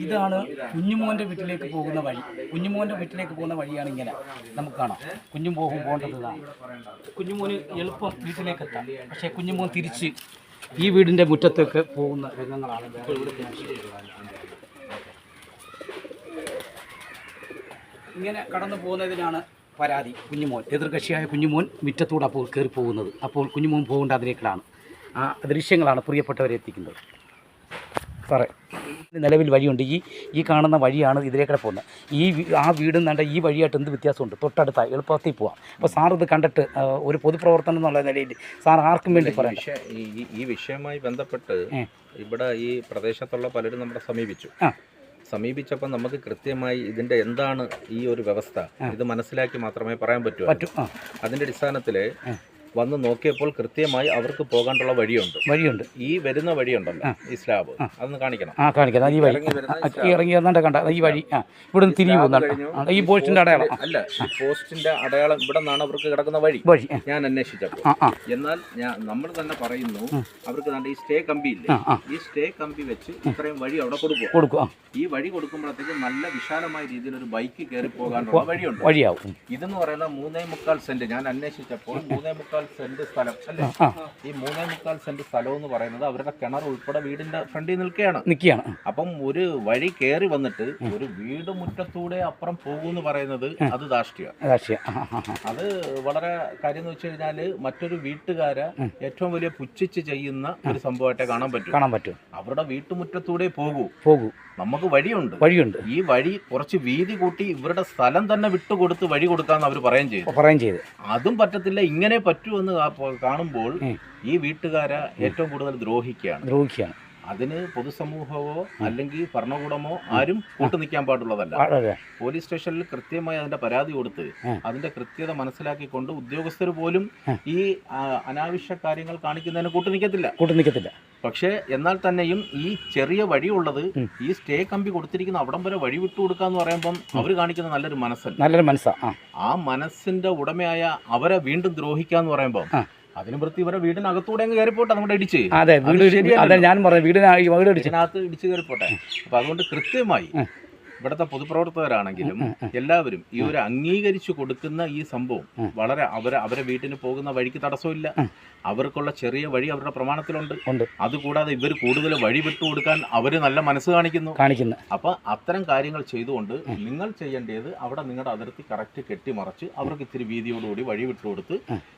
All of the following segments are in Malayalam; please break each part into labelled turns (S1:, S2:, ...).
S1: ഇതാണ് കുഞ്ഞുമോൻ്റെ വീട്ടിലേക്ക് പോകുന്ന വഴി. കുഞ്ഞുമോൻ്റെ വീട്ടിലേക്ക് പോകുന്ന വഴിയാണ് ഇങ്ങനെ നമുക്ക് കാണാം. കുഞ്ഞും പോകേണ്ടത് ഇതാണ്. കുഞ്ഞുമോന് എളുപ്പം വീട്ടിലേക്ക് എത്താം. പക്ഷേ കുഞ്ഞുമോൻ തിരിച്ച് ഈ വീടിൻ്റെ മുറ്റത്തേക്ക് പോകുന്ന രംഗങ്ങളാണ് ഇങ്ങനെ കടന്നു പോകുന്നതിനാണ് പരാതി. കുഞ്ഞുമോൻ, എതിർകക്ഷിയായ കുഞ്ഞുമോൻ മുറ്റത്തൂടെ അപ്പോൾ കയറി പോകുന്നത്. അപ്പോൾ കുഞ്ഞുമോൻ പോകേണ്ട അതിലേക്കാണ് ആ ദൃശ്യങ്ങളാണ് പ്രിയപ്പെട്ടവരെ എത്തിക്കുന്നത്. സാറേ, നിലവിൽ വഴിയുണ്ട്. ഈ കാണുന്ന വഴിയാണ് ഇതിലേക്കൂടെ പോകുന്നത്. ആ വീടും കണ്ട ഈ വഴിയായിട്ട് എന്ത് വ്യത്യാസമുണ്ട്? തൊട്ടടുത്ത എളുപ്പത്തിൽ പോവാം. അപ്പോൾ സാർ ഇത് കണ്ടിട്ട് ഒരു പൊതുപ്രവർത്തനം എന്നുള്ള നിലയിൽ സാർ ആർക്കും വേണ്ടി പറയാം.
S2: ഈ വിഷയവുമായി ബന്ധപ്പെട്ട് ഇവിടെ ഈ പ്രദേശത്തുള്ള പലരും നമ്മളെ സമീപിച്ചപ്പോൾ നമുക്ക് കൃത്യമായി ഇതിൻ്റെ എന്താണ് ഈ ഒരു വ്യവസ്ഥ ഇത് മനസ്സിലാക്കി മാത്രമേ പറയാൻ പറ്റൂ. അതിൻ്റെ അടിസ്ഥാനത്തിൽ വന്ന് നോക്കിയപ്പോൾ കൃത്യമായി അവർക്ക് പോകാനുള്ള വഴിയുണ്ട്. ഈ വരുന്ന വഴിയുണ്ടല്ലോ, ഈ സ്ലാബ് അതൊന്ന് കാണിക്കണം.
S1: ഈ വഴി ഇറങ്ങി കണ്ട ഈ വഴി ഇവിടെ നിന്ന് തിരിഞ്ഞു പോകുന്നുണ്ട്. ഈ പോസ്റ്റിന്റെ അടയാളം
S2: അല്ല, ഈ പോസ്റ്റിന്റെ അടയാളം ഇവിടെ നിന്നാണ് അവർക്ക് കിടക്കുന്ന വഴി ഞാൻ അന്വേഷിച്ചപ്പോൾ. എന്നാൽ നമ്മൾ തന്നെ പറയുന്നു അവർക്ക് ഈ സ്റ്റേ കമ്പി ഇല്ലേ, ഈ സ്റ്റേ കമ്പി വെച്ച് ഇത്രയും വഴി അവിടെ കൊടുക്കുക. ഈ വഴി കൊടുക്കുമ്പോഴത്തേക്ക് നല്ല വിശാലമായ രീതിയിൽ ഒരു ബൈക്ക് കയറി പോകാനുള്ള വഴിയാവും. ഇതെന്ന് പറയുന്നത് 3.25 സെന്റ് ഞാൻ അന്വേഷിച്ചപ്പോൾ 3.25 സെന്റ് സ്ഥലം അല്ലേ. ഈ 3.25 സെന്റ് സ്ഥലം എന്ന് പറയുന്നത് അവരുടെ കിണർ ഉൾപ്പെടെ വീടിന്റെ ഫ്രണ്ടിൽ നിൽക്കുകയാണ്. അപ്പം ഒരു വഴി കയറി വന്നിട്ട് ഒരു വീട് മുറ്റത്തൂടെ അപ്പുറം പോകുമെന്ന് പറയുന്നത് അത് ധാർഷ്ട്യമാണ്. അത് വളരെ കാര്യം എന്ന് വെച്ച് കഴിഞ്ഞാല് മറ്റൊരു വീട്ടുകാരെ ഏറ്റവും വലിയ പുച്ഛിച്ച് ചെയ്യുന്ന ഒരു സംഭവമായിട്ടേ കാണാൻ പറ്റും. അവരുടെ വീട്ടുമുറ്റത്തൂടെ പോകൂ. നമുക്ക് വഴിയുണ്ട്. ഈ വഴി കുറച്ച് വീതി കൂട്ടി ഇവരുടെ സ്ഥലം തന്നെ വിട്ടുകൊടുത്ത് വഴി കൊടുക്കാന്ന് അവർ പറയുകയും ചെയ്തു. അതും പറ്റത്തില്ല, ഇങ്ങനെ പറ്റുമെന്ന് കാണുമ്പോൾ ഈ വീട്ടുകാരെ ഏറ്റവും കൂടുതൽ ദ്രോഹിക്കുകയാണ്. അതിന് പൊതുസമൂഹമോ അല്ലെങ്കിൽ ഭരണകൂടമോ ആരും കൂട്ടുനിൽക്കാൻ പാടുള്ളതല്ല. പോലീസ് സ്റ്റേഷനിൽ കൃത്യമായി അതിന്റെ പരാതി കൊടുത്ത് അതിന്റെ കൃത്യത മനസ്സിലാക്കിക്കൊണ്ട് ഉദ്യോഗസ്ഥർ പോലും ഈ അനാവശ്യ കാര്യങ്ങൾ കാണിക്കുന്നതിന് കൂട്ടുനിൽക്കത്തില്ല. പക്ഷേ എന്നാൽ തന്നെയും ഈ ചെറിയ വഴിയുള്ളത് ഈ സ്റ്റേ കമ്പി കൊടുത്തിരിക്കുന്ന അവിടം വരെ വഴി വിട്ടു കൊടുക്കാന്ന് പറയുമ്പം അവർ കാണിക്കുന്ന നല്ലൊരു മനസ്സാ. ആ മനസ്സിന്റെ ഉടമയായ അവരെ വീണ്ടും ദ്രോഹിക്കാന്ന് പറയുമ്പം അതിന് വൃത്തി ഇവരെ വീടിനകത്തൂടെ അങ്ങ് കയറിപ്പോട്ടെ, നമ്മുടെ ഇടിച്ച് ഇതിനകത്ത് ഇടിച്ച് കയറിപ്പോട്ടെ. അപ്പൊ അതുകൊണ്ട് കൃത്യമായി ഇവിടുത്തെ പൊതുപ്രവർത്തകരാണെങ്കിലും എല്ലാവരും ഈ ഒരു അംഗീകരിച്ചു കൊടുക്കുന്ന ഈ സംഭവം വളരെ അവരെ വീട്ടിന് പോകുന്ന വഴിക്ക് തടസ്സമില്ല. അവർക്കുള്ള ചെറിയ വഴി അവരുടെ പ്രമാണത്തിലുണ്ട്. അതുകൂടാതെ ഇവർ കൂടുതൽ വഴി വിട്ടുകൊടുക്കാൻ അവർ നല്ല മനസ്സ് കാണിക്കുന്നു. അപ്പൊ അത്തരം കാര്യങ്ങൾ ചെയ്തുകൊണ്ട് നിങ്ങൾ ചെയ്യേണ്ടത് അവിടെ നിങ്ങളുടെ അതിർത്തി കറക്റ്റ് കെട്ടിമറച്ച് അവർക്ക് ഇത്തിരി വീതിയോടുകൂടി വഴി വിട്ടുകൊടുത്ത്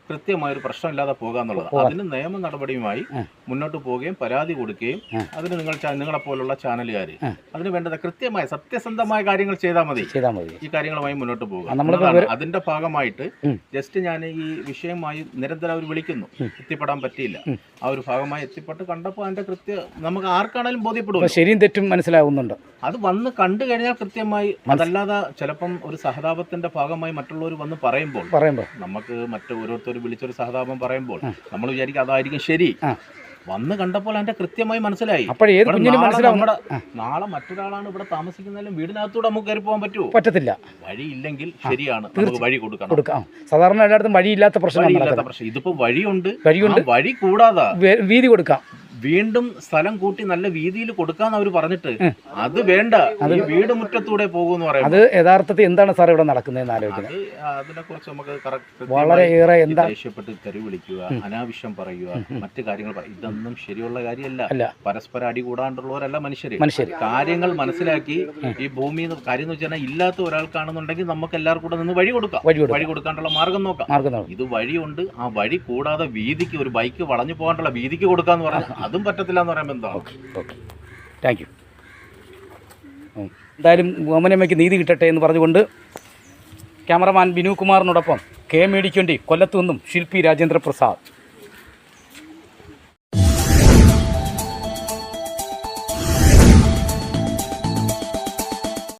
S2: കൃത്യമായൊരു പ്രശ്നമില്ലാതെ പോകാന്നുള്ളത്. അതിന് നിയമ നടപടിയുമായി മുന്നോട്ട് പോവുകയും പരാതി കൊടുക്കുകയും അതിന് നിങ്ങളെ പോലുള്ള ചാനലുകാർ അതിന് വേണ്ടത് കൃത്യമായ സത്യസന്ധമായ കാര്യങ്ങൾ ചെയ്താൽ മതി. ഈ കാര്യങ്ങളുമായി മുന്നോട്ട് പോകുക. അതിന്റെ ഭാഗമായിട്ട് ജസ്റ്റ് ഞാൻ ഈ വിഷയമായി നിരന്തരം അവർ വിളിക്കുന്നു. എത്തിപ്പെടാൻ പറ്റിയില്ല. ആ ഒരു ഭാഗമായി എത്തിപ്പെട്ട് കണ്ടപ്പോൾ അതിന്റെ നമുക്ക് ആർക്കാണെങ്കിലും ബോധ്യപ്പെടും,
S1: ശരിയും തെറ്റും മനസ്സിലാവുന്നുണ്ട്.
S2: അത് വന്ന് കണ്ടു കഴിഞ്ഞാൽ കൃത്യമായി. അതല്ലാതെ ചിലപ്പം ഒരു സഹതാപത്തിന്റെ ഭാഗമായി മറ്റുള്ളവർ വന്ന് പറയുമ്പോൾ നമുക്ക് ഓരോരുത്തർ വിളിച്ചൊരു സഹതാപം പറയുമ്പോൾ നമ്മൾ വിചാരിക്കും അതായിരിക്കും ശരി. വന്ന് കണ്ടപ്പോൾ അതിന്റെ കൃത്യമായി മനസ്സിലായി. നാളെ മറ്റൊരാളാണ് ഇവിടെ താമസിക്കുന്നതിലും വീടിനകത്തൂടെ നമുക്ക് കയറി പോകാൻ പറ്റത്തില്ല. വഴിയില്ലെങ്കിൽ ശരിയാണ്, നമുക്ക് വഴി കൊടുക്കണം.
S1: സാധാരണ എല്ലായിടത്തും വഴിയില്ലാത്ത പ്രശ്നം.
S2: ഇതിപ്പോ വഴിയുണ്ട്. വഴി കൂടാതെ
S1: വീതി കൊടുക്കാം.
S2: വീണ്ടും സ്ഥലം കൂട്ടി നല്ല വീതിയിൽ കൊടുക്കാന്ന് അവർ പറഞ്ഞിട്ട് അത് വേണ്ട, വീട് മുറ്റത്തൂടെ പോകുമെന്ന് പറയാം.
S1: അത് യഥാർത്ഥത്തിൽ എന്താണ് സാർ ഇവിടെ നടക്കുന്നതെന്ന് ആലോചിക്കുന്നത്.
S2: അതിനെ കുറിച്ച് നമുക്ക്
S1: വളരെയേറെ
S2: ദേഷ്യപ്പെട്ട് തെറി വിളിക്കുക, അനാവശ്യം പറയുക, മറ്റു കാര്യങ്ങൾ ഇതൊന്നും ശരിയുള്ള കാര്യമല്ല. പരസ്പരം അടി കൂടാണ്ടുള്ളവരല്ല മനുഷ്യര്. കാര്യങ്ങൾ മനസ്സിലാക്കി ഈ ഭൂമി കാര്യം എന്ന് വെച്ചാൽ ഇല്ലാത്ത ഒരാൾക്കാണെന്നുണ്ടെങ്കിൽ നമുക്ക് എല്ലാവർക്കും കൂടെ നിന്ന് വഴി കൊടുക്കാനുള്ള മാർഗം നോക്കാം. ഇത് വഴിയുണ്ട്, ആ വഴി കൂടാതെ വീതിക്ക് ഒരു ബൈക്ക് വളഞ്ഞു പോകാനുള്ള വീതിക്ക് കൊടുക്കാന്ന് പറഞ്ഞാൽ അതും പറ്റത്തില്ല എന്ന് പറയുമ്പോൾ എന്താ?
S1: Thank you. എന്തായാലും ഓമനമ്മയ്ക്ക് നീതി കിട്ടട്ടെ എന്ന് പറഞ്ഞുകൊണ്ട് ക്യാമറമാൻ ബിനു കുമാറിനോടൊപ്പം KM Media 20 കൊല്ലത്തു നിന്നും ശില്പി രാജേന്ദ്ര പ്രസാദ്.